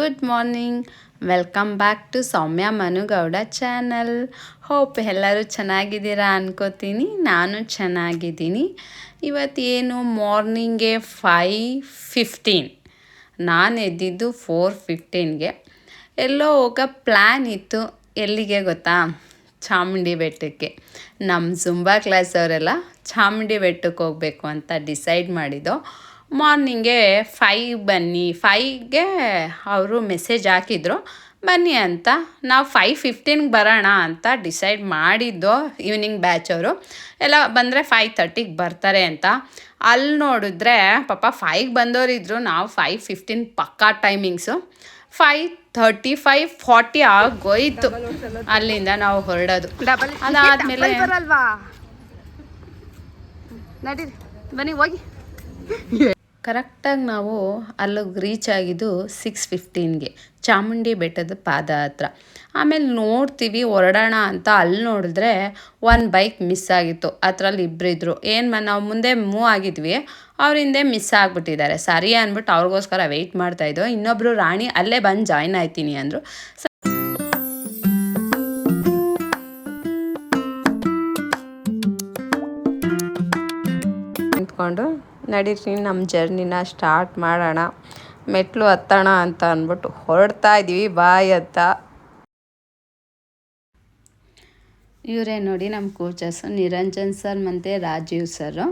Good morning, welcome back to Soumya Manugowda channel. Hope ಎಲ್ಲರೂ ಚೆನ್ನಾಗಿದ್ದೀರಾ ಅನ್ಕೋತೀನಿ. ನಾನು ಚೆನ್ನಾಗಿದ್ದೀನಿ. ಇವತ್ತೇನು ಮಾರ್ನಿಂಗೆ 5:15, ನಾನು ಎದ್ದಿದ್ದು 4:15ಗೆ. ಎಲ್ಲೋ ಹೋಗೋ ಪ್ಲ್ಯಾನ್ ಇತ್ತು. ಎಲ್ಲಿಗೆ ಗೊತ್ತಾ? ಚಾಮುಂಡಿ ಬೆಟ್ಟಕ್ಕೆ. ನಮ್ಮ ಜುಂಬಾ ಕ್ಲಾಸ್ ಅವರೆಲ್ಲ ಚಾಮುಂಡಿ ಬೆಟ್ಟಕ್ಕೆ ಹೋಗಬೇಕು ಅಂತ ಡಿಸೈಡ್ ಮಾಡಿದ್ದು. ಮಾರ್ನಿಂಗೆ 5 ಬನ್ನಿ, 5ಗೆ ಅವರು ಮೆಸೇಜ್ ಹಾಕಿದ್ರು ಬನ್ನಿ ಅಂತ. ನಾವು 5:15ಗೆ ಬರೋಣ ಅಂತ ಡಿಸೈಡ್ ಮಾಡಿದ್ದು. ಈವ್ನಿಂಗ್ ಬ್ಯಾಚ್ ಅವರು ಎಲ್ಲ ಬಂದರೆ 5:30ಗೆ ಬರ್ತಾರೆ ಅಂತ. ಅಲ್ಲಿ ನೋಡಿದ್ರೆ ಪಾಪ 5ಗೆ ಬಂದವರಿದ್ರು. ನಾವು 5:15 ಪಕ್ಕಾ ಟೈಮಿಂಗ್ಸು. 5:35, 40 ಆಗೋಯ್ತು ಅಲ್ಲಿಂದ ನಾವು ಹೊರಡೋದು. ಅದಾದಮೇಲೆ ನಡೀರಿ ಬನ್ನಿ ಹೋಗಿ. ಕರೆಕ್ಟಾಗಿ ನಾವು ಅಲ್ಲಿಗೆ ರೀಚ್ ಆಗಿದ್ದು 6:15ಗೆ ಚಾಮುಂಡಿ ಬೆಟ್ಟದ ಪಾದ ಹತ್ರ. ಆಮೇಲೆ ನೋಡ್ತೀವಿ ಹೊರಡೋಣ ಅಂತ ಅಲ್ಲಿ ನೋಡಿದ್ರೆ ಒಂದು ಬೈಕ್ ಮಿಸ್ ಆಗಿತ್ತು. ಅದರಲ್ಲಿ ಇಬ್ಬರಿದ್ರು. ನಾವು ಮುಂದೆ ಮೂವ್ ಆಗಿದ್ವಿ, ಅವ್ರ ಹಿಂದೆ ಮಿಸ್ ಆಗಿಬಿಟ್ಟಿದ್ದಾರೆ. ಸರಿ ಅಂದ್ಬಿಟ್ಟು ಅವ್ರಿಗೋಸ್ಕರ ವೆಯ್ಟ್ ಮಾಡ್ತಾಯಿದ್ದೋ. ಇನ್ನೊಬ್ಬರು ರಾಣಿ ಅಲ್ಲೇ ಬಂದು ಜಾಯ್ನ್ ಆಯ್ತೀನಿ ಅಂದರು. ನಿಂತ್ಕೊಂಡು ನಡೀರಿ ನಮ್ಮ ಜರ್ನಿನ ಸ್ಟಾರ್ಟ್ ಮಾಡೋಣ, ಮೆಟ್ಲು ಹತ್ತೋಣ ಅಂತ ಅಂದ್ಬಿಟ್ಟು ಹೊರಡ್ತಾ ಇದ್ದೀವಿ ಬಾಯ್ ಅಂತ. ಇವರೇ ನೋಡಿ ನಮ್ಮ ಕೋಚಸ್ಸು, ನಿರಂಜನ್ ಸರ್ ಮತ್ತು ರಾಜೀವ್ ಸರು.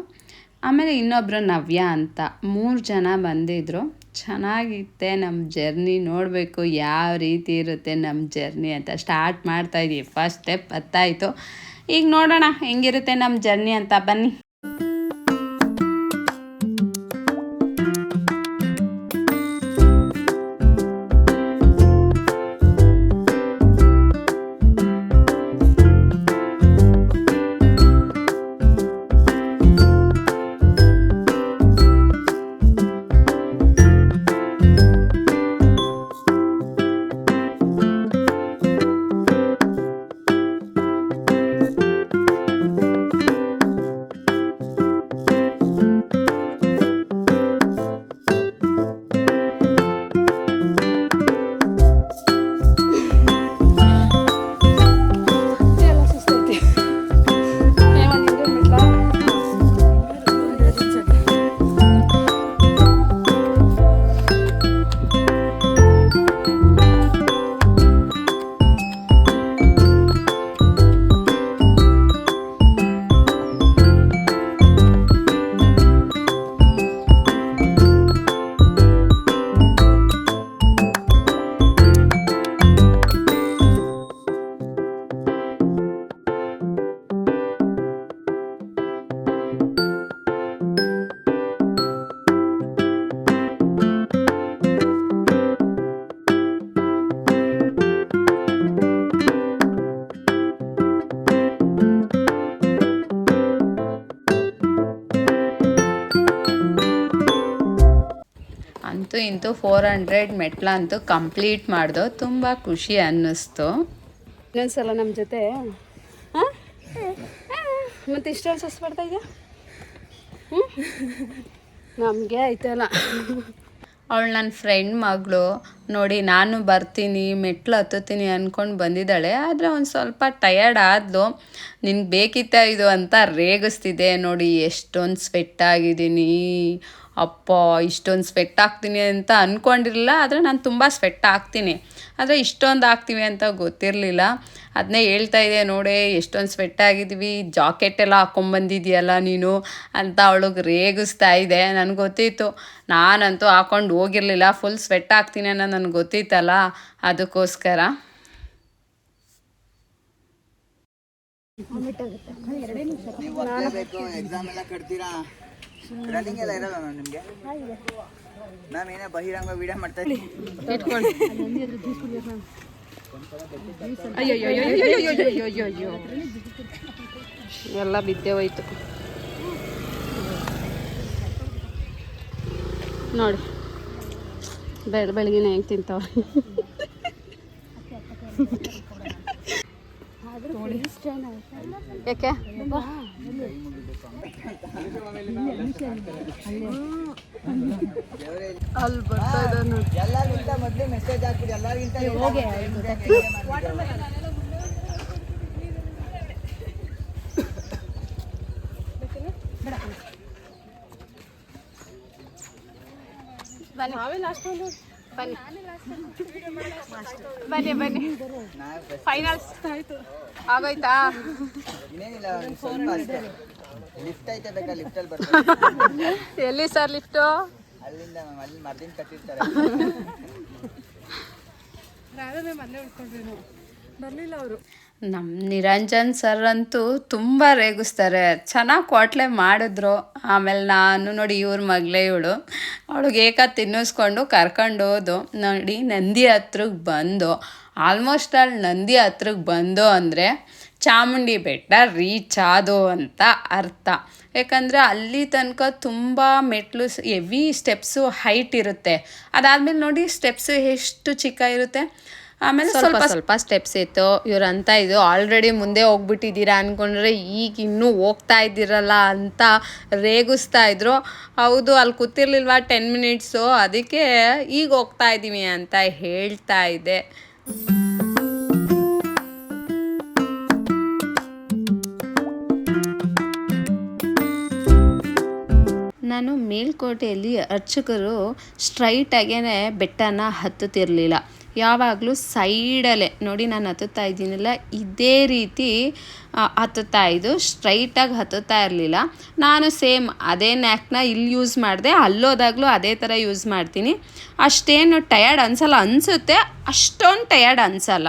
ಆಮೇಲೆ ಇನ್ನೊಬ್ಬರು ನವ್ಯ ಅಂತ. 3 ಜನ ಬಂದಿದ್ದರು. ಚೆನ್ನಾಗಿತ್ತೆ ನಮ್ಮ ಜರ್ನಿ. ನೋಡಬೇಕು ಯಾವ ರೀತಿ ಇರುತ್ತೆ ನಮ್ಮ ಜರ್ನಿ ಅಂತ. ಸ್ಟಾರ್ಟ್ ಮಾಡ್ತಾಯಿದ್ದೀವಿ. ಫಸ್ಟ್ ಸ್ಟೆಪ್ ಹತ್ತಾಯಿತು. ಈಗ ನೋಡೋಣ ಹೆಂಗಿರುತ್ತೆ ನಮ್ಮ ಜರ್ನಿ ಅಂತ. ಬನ್ನಿ. ಇಂತೂ 400 ಮೆಟ್ಲಂತೂ ಕಂಪ್ಲೀಟ್ ಮಾಡ್ದೋ. ತುಂಬ ಖುಷಿ ಅನ್ನಿಸ್ತು. ಇನ್ನೊಂದ್ಸಲ ನಮ್ಮ ಜೊತೆ ಮತ್ತು ಇಷ್ಟೊಂದು ಸಸ್ಪಡ್ತಾ ಇದೆಯಾ? ನಮಗೆ ಆಯ್ತಲ್ಲ. ಅವಳು ನನ್ನ ಫ್ರೆಂಡ್ ಮಗಳು ನೋಡಿ. ನಾನು ಬರ್ತೀನಿ ಮೆಟ್ಲು ಹತ್ತುತ್ತೀನಿ ಅಂದ್ಕೊಂಡು ಬಂದಿದ್ದಾಳೆ. ಆದರೆ ಒಂದು ಸ್ವಲ್ಪ ಟಯರ್ಡ್ ಆದ್ಲು. ನಿನ್ಗೆ ಬೇಕಿತ್ತ ಇದು ಅಂತ ರೇಗಿಸ್ತಿದ್ದೆ. ನೋಡಿ ಎಷ್ಟೊಂದು ಸ್ವೆಟ್ ಆಗಿದ್ದೀನಿ. ಅಪ್ಪ, ಇಷ್ಟೊಂದು ಸ್ವೆಟ್ ಆಗ್ತೀನಿ ಅಂತ ಅಂದ್ಕೊಂಡಿರಲಿಲ್ಲ. ಆದರೆ ನಾನು ತುಂಬ ಸ್ವೆಟ್ ಆಗ್ತೀನಿ, ಆದರೆ ಇಷ್ಟೊಂದು ಆಗ್ತೀವಿ ಅಂತ ಗೊತ್ತಿರಲಿಲ್ಲ. ಅದನ್ನೇ ಹೇಳ್ತಾ ಇದೆ, ನೋಡಿ ಎಷ್ಟೊಂದು ಸ್ವೆಟ್ ಆಗಿದ್ವಿ, ಜಾಕೆಟ್ ಎಲ್ಲ ಹಾಕ್ಕೊಂಬಂದಿದ್ಯಲ್ಲ ನೀನು ಅಂತ ಅವಳಿಗೆ ರೇಗಿಸ್ತಾ ಇದೆ. ನನಗೆ ಗೊತ್ತಿತ್ತು, ನಾನಂತೂ ಹಾಕ್ಕೊಂಡು ಹೋಗಿರಲಿಲ್ಲ. ಫುಲ್ ಸ್ವೆಟ್ ಆಗ್ತೀನಿ ಅನ್ನೋ ನನಗೆ ಗೊತ್ತಿತ್ತಲ್ಲ, ಅದಕ್ಕೋಸ್ಕರ. ರನ್ನಿಂಗ್ ಎಲ್ಲ ಇರಲ್ಲ ನಿಮಗೆ. ಮ್ಯಾಮ್ ಏನೇ ಬಹಿರಂಗ ವಿಡಿಯೋ ಮಾಡ್ತಾ ಅಯ್ಯೋ ಎಲ್ಲ ಬಿದ್ದೆ ಹೋಯ್ತು ನೋಡಿ. ಬೆಳಗಿನ ಹೆಂಗೆ ತಿಂತಾವ. ಯಾಕೆ ಕೈ ಮುಗಿದು ಸ್ವಾಮಿ. ದೇವರೇ, ಅಲ್ಲಿ ಬರ್ತಾ ಇದ್ದಾನೆ ನೋಡಿ. ಎಲ್ಲರಿಗಿಂತ ಮೊದಲು ಮೆಸೇಜ್ ಹಾಕ್ಬಿಡಿ, ಎಲ್ಲರಿಗಿಂತ ಬನ್ನಿ ನಾವೇ ಲಾಸ್ಟ್ ಬನ್ನಿ ಬನ್ನಿ ಬನ್ನಿ ಫೈನಲ್ಸ್ ಆಯ್ತು ಆಗೋಯ್ತಾ? ಇನ್ನೇನಿಲ್ಲ, ಒಂದ್ ಸ್ವಲ್ಪ ಅಷ್ಟೇ. ಲಿಫ್ಟ್ ಐತೆ, ಬೇಕಾ ಲಿಫ್ಟಲ್ಲಿ ಬರ್ತಾರೆ. ಎಲ್ಲಿ ಸರ್ ಲಿಫ್ಟು? ಅಲ್ಲಿಂದ ಅಲ್ಲಿ ಮರದಿಂದ ಕಟ್ಟಿರ್ತಾರೆ. ಬರಲಿಲ್ಲ ಅವರು. ನಮ್ಮ ನಿರಂಜನ್ ಸರ್ ಅಂತೂ ತುಂಬ ರೇಗಿಸ್ತಾರೆ. ಚೆನ್ನಾಗಿ ಕ್ವಾಟ್ಲೆ ಮಾಡಿದ್ರು. ಆಮೇಲೆ ನಾನು ನೋಡಿ ಇವ್ರ ಮಗಳೇ ಇವಳು, ಅವಳಿಗೆ ತಿನ್ನಿಸ್ಕೊಂಡು ಕರ್ಕೊಂಡು ಹೋದು. ನೋಡಿ ನಂದಿ ಹತ್ರಕ್ಕೆ ಬಂದು ಆಲ್ಮೋಸ್ಟ್ ಅಲ್ಲಿ ನಂದಿ ಹತ್ರಕ್ಕೆ ಬಂದು ಅಂದರೆ ಚಾಮುಂಡಿ ಬೆಟ್ಟ ರೀಚ್ ಆದೋ ಅಂತ ಅರ್ಥ. ಯಾಕಂದರೆ ಅಲ್ಲಿ ತನಕ ತುಂಬ ಮೆಟ್ಲು ಹೆವಿ ಸ್ಟೆಪ್ಸು ಹೈಟ್ ಇರುತ್ತೆ. ಅದಾದಮೇಲೆ ನೋಡಿ ಸ್ಟೆಪ್ಸು ಎಷ್ಟು ಚಿಕ್ಕ ಇರುತ್ತೆ. ಆಮೇಲೆ ಸ್ವಲ್ಪ ಸ್ವಲ್ಪ ಸ್ಟೆಪ್ಸ್ ಇತ್ತು. ಇವ್ರಂತ ಇದು ಆಲ್ರೆಡಿ ಮುಂದೆ ಹೋಗ್ಬಿಟ್ಟಿದ್ದೀರಾ ಅಂದ್ಕೊಂಡ್ರೆ ಈಗ ಇನ್ನೂ ಹೋಗ್ತಾ ಇದ್ದೀರಲ್ಲ ಅಂತ ರೇಗಿಸ್ತಾ ಇದ್ರು. ಹೌದು, ಅಲ್ಲಿ ಕೂತಿರ್ಲಿಲ್ವಾ 10 ಮಿನಿಟ್ಸು, ಅದಕ್ಕೆ ಈಗ ಹೋಗ್ತಾ ಇದ್ದೀವಿ ಅಂತ ಹೇಳ್ತಾ ಇದ್ದೆ. ನಾನು ಮೇಲ್ಕೋಟೆಯಲ್ಲಿ ಅರ್ಚಕರು ಸ್ಟ್ರೈಟಾಗೇ ಬೆಟ್ಟನ ಹತ್ತುತ್ತಿರಲಿಲ್ಲ. ಯಾವಾಗಲೂ ಸೈಡಲ್ಲೇ ನೋಡಿ ನಾನು ಹತ್ತುತ್ತಾ ಇದ್ದೀನಲ್ಲ, ಇದೇ ರೀತಿ ಹತ್ತುತ್ತಾ ಇದ್ದು ಸ್ಟ್ರೈಟಾಗಿ ಹತ್ತುತ್ತಾ ಇರಲಿಲ್ಲ. ನಾನು ಸೇಮ್ ಅದೇ ನ್ಯಾಕ್ನ ಇಲ್ಲಿ ಯೂಸ್ ಮಾಡಿದೆ, ಅಲ್ಲೋದಾಗಲೂ ಅದೇ ಥರ ಯೂಸ್ ಮಾಡ್ತೀನಿ. ಅಷ್ಟೇನು ಟಯರ್ಡ್ ಅನಿಸಲ್ಲ, ಅನಿಸುತ್ತೆ ಅಷ್ಟೊಂದು ಟಯರ್ಡ್ ಅನಿಸಲ್ಲ.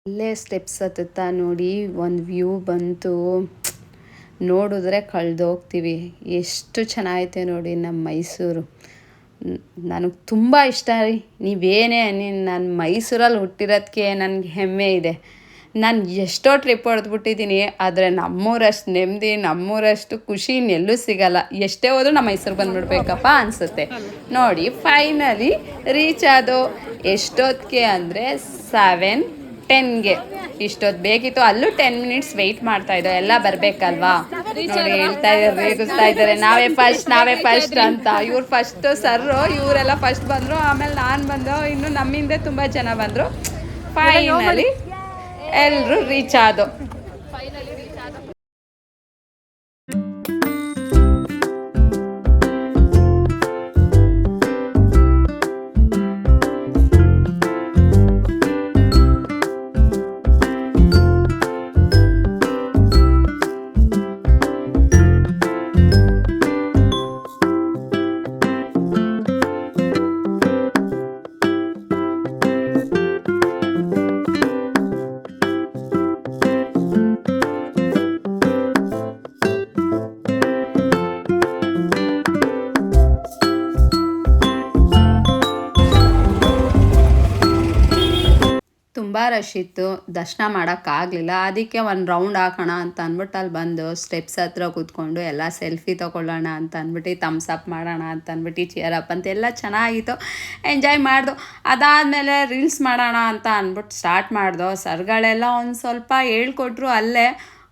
ಅಲ್ಲೇ ಸ್ಟೆಪ್ಸ್ ಹತ್ತುತ್ತಾ ನೋಡಿ ಒಂದು ವ್ಯೂ ಬಂತು, ನೋಡಿದ್ರೆ ಕಳೆದೋಗ್ತೀವಿ. ಎಷ್ಟು ಚೆನ್ನಾಗೈತೆ ನೋಡಿ ನಮ್ಮ ಮೈಸೂರು. ನನಗೆ ತುಂಬ ಇಷ್ಟ ರೀ. ನೀವೇನೇ ಅನ್ನಿ, ನಾನು ಮೈಸೂರಲ್ಲಿ ಹುಟ್ಟಿರೋದಕ್ಕೆ ನನಗೆ ಹೆಮ್ಮೆ ಇದೆ. ನಾನು ಎಷ್ಟೋ ಟ್ರಿಪ್ ಹೊಡೆದ್ಬಿಟ್ಟಿದ್ದೀನಿ, ಆದರೆ ನಮ್ಮೂರಷ್ಟು ನೆಮ್ಮದಿ, ನಮ್ಮೂರಷ್ಟು ಖುಷಿ ಇನ್ನೆಲ್ಲೂ ಸಿಗಲ್ಲ. ಎಷ್ಟೇ ಹೋದರೂ ನಮ್ಮ ಮೈಸೂರಿಗೆ ಬಂದುಬಿಡ್ಬೇಕಪ್ಪ ಅನಿಸುತ್ತೆ. ನೋಡಿ ಫೈನಲಿ ರೀಚ್ ಆದೋ. ಎಷ್ಟೊತ್ತಿಗೆ ಅಂದರೆ 7:10ಗೆ. ಇಷ್ಟೊತ್ತು ಬೇಕಿತ್ತು. ಅಲ್ಲೂ 10 ಮಿನಿಟ್ಸ್ ವೆಯ್ಟ್ ಮಾಡ್ತಾ ಇದ್ದೋ, ಎಲ್ಲ ಬರಬೇಕಲ್ವಾ. ನೋಡಿ ಹೇಳ್ತಾ ಇದ್ದಾರೆ, ರೇಗಿಸ್ತಾ ಇದ್ದಾರೆ, ನಾವೇ ಫಸ್ಟ್ ಅಂತ. ಇವ್ರು ಫಸ್ಟು ಸರ್ರು, ಇವರೆಲ್ಲ ಫಸ್ಟ್ ಬಂದರು, ಆಮೇಲೆ ನಾನು ಬಂದು, ಇನ್ನು ನಮ್ಮಿಂದ ತುಂಬ ಜನ ಬಂದರು. ಫೈನಲಿ ಎಲ್ಲರೂ ರೀಚ್ ಆದೋ. ತುಂಬ ರಶ್ ಇತ್ತು, ದರ್ಶನ ಮಾಡೋಕ್ಕಾಗಲಿಲ್ಲ. ಅದಕ್ಕೆ ಒಂದು ರೌಂಡ್ ಹಾಕೋಣ ಅಂತ ಅಂದ್ಬಿಟ್ಟು ಅಲ್ಲಿ ಬಂದು ಸ್ಟೆಪ್ಸ್ ಹತ್ರ ಕೂತ್ಕೊಂಡು ಎಲ್ಲ ಸೆಲ್ಫಿ ತೊಗೊಳ್ಳೋಣ ಅಂತ ಅಂದ್ಬಿಟ್ಟು, ಥಮ್ಸ್ ಅಪ್ ಮಾಡೋಣ ಅಂತ ಅಂದ್ಬಿಟ್ಟು, ಚಿಯರ್ ಅಪ್ ಅಂತ ಎಲ್ಲ ಚೆನ್ನಾಗಿತ್ತು, ಎಂಜಾಯ್ ಮಾಡ್ದು. ಅದಾದಮೇಲೆ ರೀಲ್ಸ್ ಮಾಡೋಣ ಅಂತ ಅಂದ್ಬಿಟ್ಟು ಸ್ಟಾರ್ಟ್ ಮಾಡ್ದೋ. ಸರ್ಗಳೆಲ್ಲ ಒಂದು ಸ್ವಲ್ಪ ಹೇಳ್ಕೊಟ್ರು, ಅಲ್ಲೇ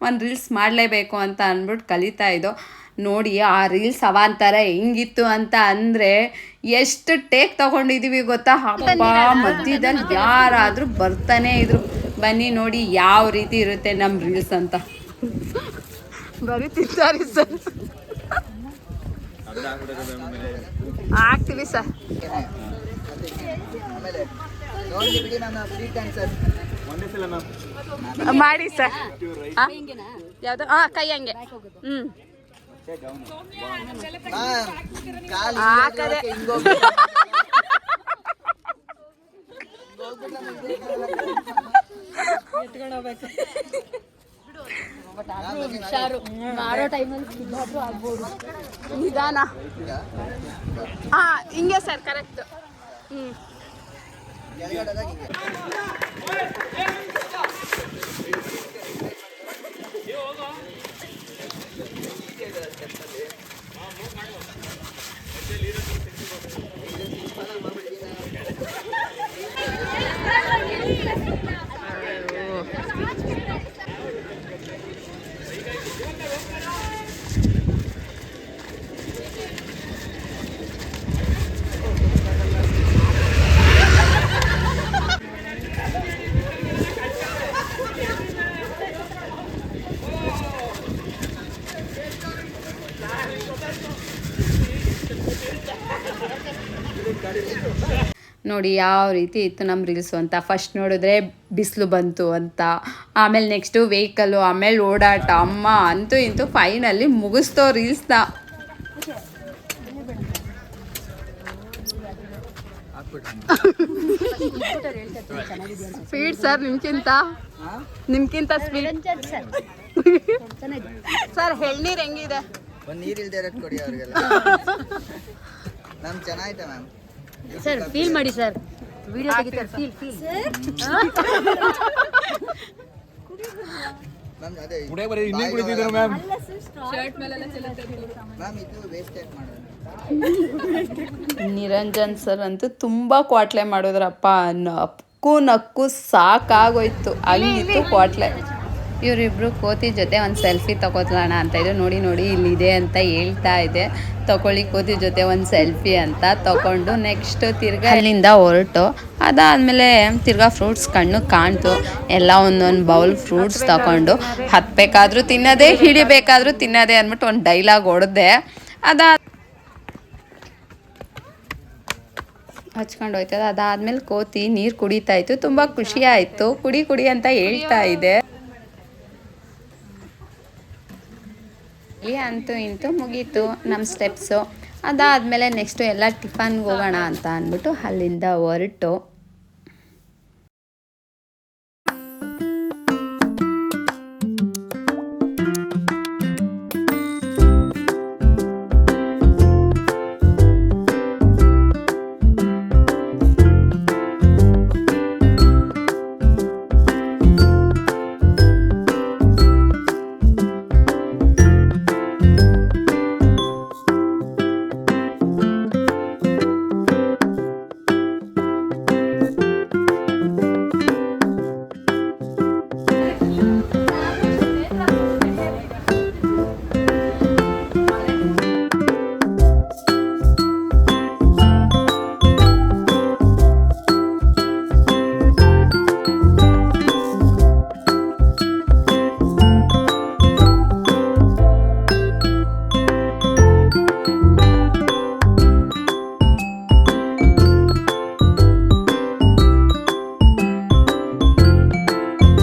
ಒಂದು ರೀಲ್ಸ್ ಮಾಡಲೇಬೇಕು ಅಂತ ಅಂದ್ಬಿಟ್ಟು ಕಲಿತಾ ಇದ್ದೋ. ನೋಡಿ ಆ ರೀಲ್ಸ್ ಅವಾಂತರ ಹೆಂಗಿತ್ತು ಅಂತ ಅಂದರೆ, ಎಷ್ಟು ಟೇಕ್ ತೊಗೊಂಡಿದ್ದೀವಿ ಗೊತ್ತಾ. ಹಬ್ಬ ಮಧ್ಯದಲ್ಲಿ ಯಾರಾದರೂ ಬರ್ತಾನೆ ಇದ್ರು. ಬನ್ನಿ ನೋಡಿ ಯಾವ ರೀತಿ ಇರುತ್ತೆ ನಮ್ಮ ರೀಲ್ಸ್ ಅಂತ. ಬರೀತಿದ್ದಾರೆ ಸರ್, ಆಗ್ತೀವಿ ಸರ್. ಆಮೇಲೆ ನೋಡಿ ಬಿಡಿ ಮ್ಯಾಮ್, ಫ್ರೀ ಕ್ಯಾನ್ಸರ್ ಮಾಡಿ ಸರ್. ಯಾವುದು? ಕೈ ಹಂಗೆ. ಹಾಕದೆ ಮಾಡೋ ಟೈಮಲ್ಲಿ ಆಗ್ಬೋದು. ನಿಧಾನ. ಹಿಂಗೆ ಸರ್, ಕರೆಕ್ಟ್. ನೋಡಿ ಯಾವ ರೀತಿ ಇತ್ತು ನಮ್ಮ ರೀಲ್ಸು ಅಂತ. ಫಸ್ಟ್ ನೋಡಿದ್ರೆ ಬಿಸಿಲು ಬಂತು ಅಂತ, ಆಮೇಲೆ ನೆಕ್ಸ್ಟು ವೆಹಿಕಲ್ಲು, ಆಮೇಲೆ ಓಡಾಟ, ಅಮ್ಮ ಅಂತೂ ಇಂತೂ ಫೈನಲ್ಲಿ ಮುಗಿಸ್ತೋ ರೀಲ್ಸ್ನ. ಸ್ಪೀಡ್ ಸರ್ ನಿಮ್ಗಿಂತ ಸ್ಪೀಡ್ ಸರ್. ಎಳ್ನೀರು ಹೆಂಗಿದೆ? ಒಂದು ನೀರು ಇಲ್ದೇ ಇರೋದು ಕೊಡಿ ಅವ್ರಿಗೆಲ್ಲ. ಮ್ಯಾಮ್ ಚೆನ್ನಾಯ್ತಾ ಮ್ಯಾಮ್? ಸರ್ ಫೀಲ್ ಮಾಡಿ ಸರ್, ವಿಡಿಯೋ ತೆಗಿತಾರೆ. ಫೀಲ್ ಮ್ಯಾಮ್ ಅದೇ ಮ್ಯಾಮ್ ಇದು ವೇಸ್ಟ್ ಯಾಕೆ ಮಾಡೋದು? ನಿರಂಜನ್ ಸರ್ ಅಂತೂ ತುಂಬ ಕ್ವಾಟ್ಲೆ ಮಾಡಿದ್ರಪ್ಪ. ನಕ್ಕು ಸಾಕಾಗೋಯ್ತು, ಹಂಗಿತ್ತು ಕ್ವಾಟ್ಲೆ. ಇವರಿಬ್ರು ಕೋತಿ ಜೊತೆ ಒಂದು ಸೆಲ್ಫಿ ತಗೋತ್ಲೋಣ ಅಂತ ಇದ್ರು. ನೋಡಿ ಇಲ್ಲಿದೆ ಅಂತ ಹೇಳ್ತಾ ಇದೆ. ತಗೊಳ್ಳಿ ಕೋತಿ ಜೊತೆ ಒಂದು ಸೆಲ್ಫಿ ಅಂತ ತಗೊಂಡು ನೆಕ್ಸ್ಟ್ ತಿರ್ಗಾ ಅಲ್ಲಿಂದ ಹೊರಟು. ಅದಾದಮೇಲೆ ತಿರ್ಗಾ ಫ್ರೂಟ್ಸ್ ಕಣ್ಣು ಕಾಣ್ತು. ಎಲ್ಲ ಒಂದೊಂದು ಬೌಲ್ ಫ್ರೂಟ್ಸ್ ತಗೊಂಡು ಹತ್ತಬೇಕಾದ್ರೂ ತಿನ್ನೋದೇ, ಹಿಡಿಬೇಕಾದ್ರೂ ತಿನ್ನೋದೇ ಅಂದ್ಬಿಟ್ಟು ಒಂದು ಡೈಲಾಗ್ ಹೊಡೆದೆ. ಹಚ್ಕೊಂಡು ಹೋಯ್ತದ. ಅದಾದಮೇಲೆ ಕೋತಿ ನೀರು ಕುಡಿತಾ ಇತ್ತು. ತುಂಬ ಖುಷಿ ಆಯಿತು. ಕುಡಿ ಅಂತ ಹೇಳ್ತಾ ಇದೆ. ಅಂತೂ ಇಂತೂ ಮುಗೀತು ನಮ್ಮ ಸ್ಟೆಪ್ಸು. ಅದಾದಮೇಲೆ ನೆಕ್ಸ್ಟು ಎಲ್ಲ ಟಿಫನ್ಗೆ ಹೋಗೋಣ ಅಂತ ಅಂದ್ಬಿಟ್ಟು ಅಲ್ಲಿಂದ ಹೊರಟು.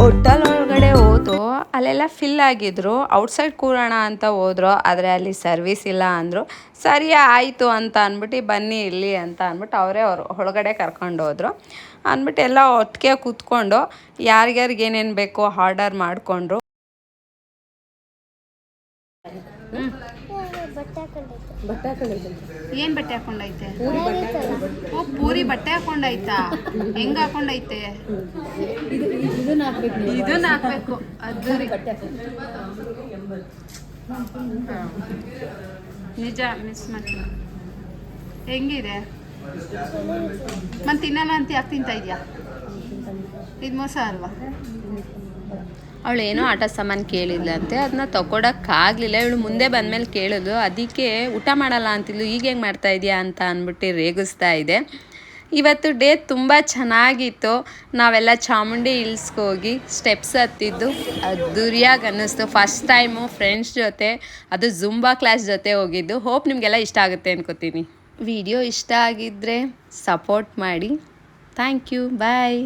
ಹೋಟೆಲ್ ಒಳಗಡೆ ಹೋದು ಅಲ್ಲೆಲ್ಲ ಫಿಲ್ ಆಗಿದ್ರು. ಔಟ್ಸೈಡ್ ಕೂರೋಣ ಅಂತ ಹೋದ್ರು, ಆದರೆ ಅಲ್ಲಿ ಸರ್ವಿಸ್ ಇಲ್ಲ ಅಂದರು. ಸರಿ ಆಯಿತು ಅಂತ ಅಂದ್ಬಿಟ್ಟು ಬನ್ನಿ ಇಲ್ಲಿ ಅಂತ ಅಂದ್ಬಿಟ್ಟು ಅವರು ಒಳಗಡೆ ಕರ್ಕೊಂಡು ಹೋದರು. ಅಂದ್ಬಿಟ್ಟು ಎಲ್ಲ ಒಟ್ಟಿಗೆ ಕೂತ್ಕೊಂಡು ಯಾರಿಗಾರಿಗೆ ಏನೇನು ಬೇಕೋ ಆರ್ಡರ್ ಮಾಡಿಕೊಂಡ್ರು. ಏನ್ ಬಟ್ಟೆ ಹಾಕೊಂಡೈತೆ? ಓ ಪೂರಿ ಬಟ್ಟೆ ಹಾಕೊಂಡೈತಾ? ಹೆಂಗ್ ಹಾಕೊಂಡೈತೆ? ಇದನ್ನ ಹಾಕ್ಬೇಕು. ನಿಜ ಮಿಸ್ ಮಾಡಿ. ಹೆಂಗಿದೆ? ಮತ್ತೆ ತಿನ್ನಲ್ಲ ಅಂತ ಯಾಕೆ ತಿಂತಾ ಇದೆಯಾ? ಇದು ಮೋಸ ಅಲ್ವಾ? ಅವಳೇನೋ ಆಟ ಸಾಮಾನು ಕೇಳಿದ್ಲಂತೆ, ಅದನ್ನ ತಗೊಳಕ್ಕಾಗಲಿಲ್ಲ. ಇವಳು ಮುಂದೆ ಬಂದಮೇಲೆ ಕೇಳಿದ್ಲು, ಅದಕ್ಕೆ ಊಟ ಮಾಡಲ್ಲ ಅಂತಿದ್ಲು, ಈಗ ಹೆಂಗೆ ಮಾಡ್ತಾ ಇದೆಯಾ ಅಂತ ಅಂದ್ಬಿಟ್ಟು ರೇಗಿಸ್ತಾ ಇದೆ. ಇವತ್ತು ಡೇ ತುಂಬ ಚೆನ್ನಾಗಿತ್ತು. ನಾವೆಲ್ಲ ಚಾಮುಂಡಿ ಹಿಲ್ಸ್ಗೆ ಹೋಗಿ ಸ್ಟೆಪ್ಸ್ ಹತ್ತಿದ್ದು ಅದ್ದೂರಿಯಾಗಿ ಅನ್ನಿಸ್ತು. ಫಸ್ಟ್ ಟೈಮು ಫ್ರೆಂಡ್ಸ್ ಜೊತೆ, ಅದು ಜುಂಬಾ ಕ್ಲಾಸ್ ಜೊತೆ ಹೋಗಿದ್ದು. ಹೋಪ್ ನಿಮಗೆಲ್ಲ ಇಷ್ಟ ಆಗುತ್ತೆ ಅನ್ಕೋತೀನಿ. ವಿಡಿಯೋ ಇಷ್ಟ ಆಗಿದ್ದರೆ ಸಪೋರ್ಟ್ ಮಾಡಿ. Thank you, bye.